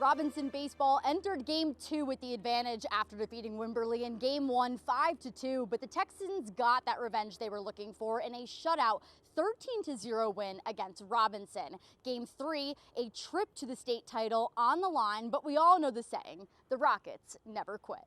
Robinson baseball entered Game 2 with the advantage after defeating Wimberley in Game 1 5-2, but the Texans got that revenge they were looking for in a shutout 13-0 win against Robinson. Game 3, a trip to the state title on the line, but we all know the saying, the Rockets never quit.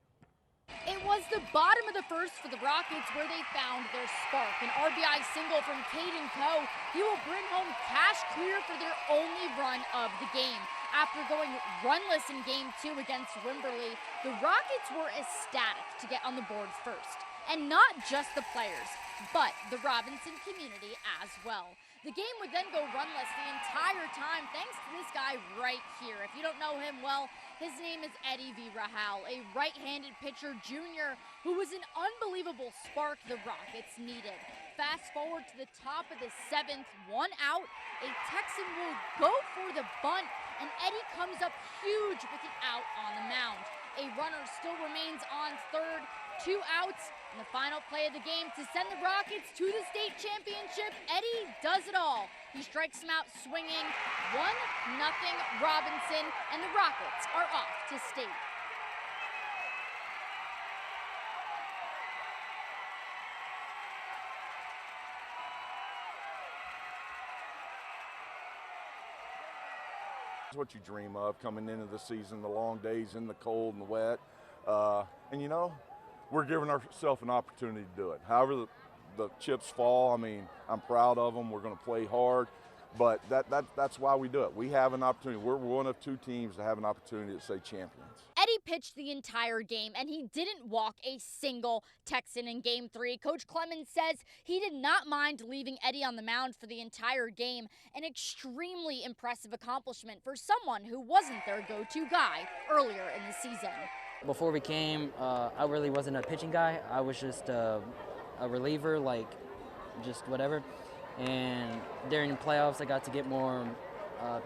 It was the bottom of the first for the Rockets where they found their spark. An RBI single from Caden Coe. He will bring home cash clear for their only run of the game. After going runless in Game 2 against Wimberley, the Rockets were ecstatic to get on the board first. And not just the players, but the Robinson community as well. The game would then go runless the entire time thanks to this guy right here. If you don't know him well, his name is Eddie V. Rahal, a right-handed pitcher junior who was an unbelievable spark the Rockets needed. Fast forward to the top of the 7th, 1 out, a Texan will go for the bunt, and Eddie comes up huge with the out on the mound. A runner still remains on third, 2 outs, and the final play of the game to send the Rockets to the state championship. Eddie does it all. He strikes him out swinging. 1-0 Robinson, and the Rockets are off to state. It's what you dream of coming into the season, the long days in the cold and the wet. And you know, we're giving ourselves an opportunity to do it. However the chips fall, I mean, I'm proud of them. We're going to play hard, but that's why we do it. We have an opportunity. We're one of 2 teams to have an opportunity to say champions. Eddie pitched the entire game, and he didn't walk a single Texan in Game 3. Coach Clemens says he did not mind leaving Eddie on the mound for the entire game, an extremely impressive accomplishment for someone who wasn't their go-to guy earlier in the season. Before we came, I really wasn't a pitching guy. I was just a reliever, like just whatever. And during the playoffs, I got to get more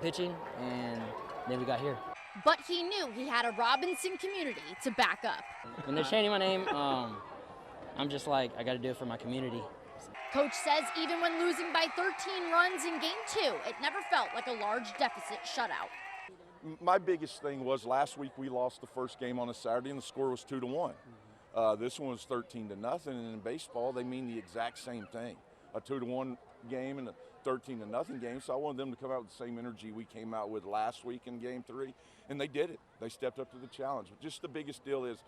pitching, and then we got here. But he knew he had a Robinson community to back up. When they're changing my name, I'm just like, I got to do it for my community. Coach says even when losing by 13 runs in Game 2, it never felt like a large deficit shutout. My biggest thing was last week we lost the first game on a Saturday and the score was 2-1. This one was 13-0, and in baseball they mean the exact same thing. A 2-1 game and a 13-0 game, so I wanted them to come out with the same energy we came out with last week in Game 3, and they did it. They stepped up to the challenge. But just the biggest deal is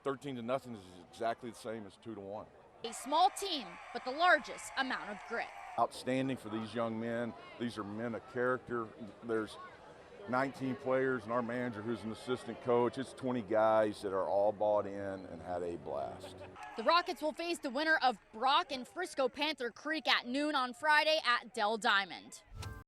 13-0 is exactly the same as 2-1. A small team, but the largest amount of grit. Outstanding for these young men. These are men of character. There's 19 players and our manager who's an assistant coach. It's 20 guys that are all bought in and had a blast. The Rockets will face the winner of Brock and Frisco Panther Creek at noon on Friday at Dell Diamond.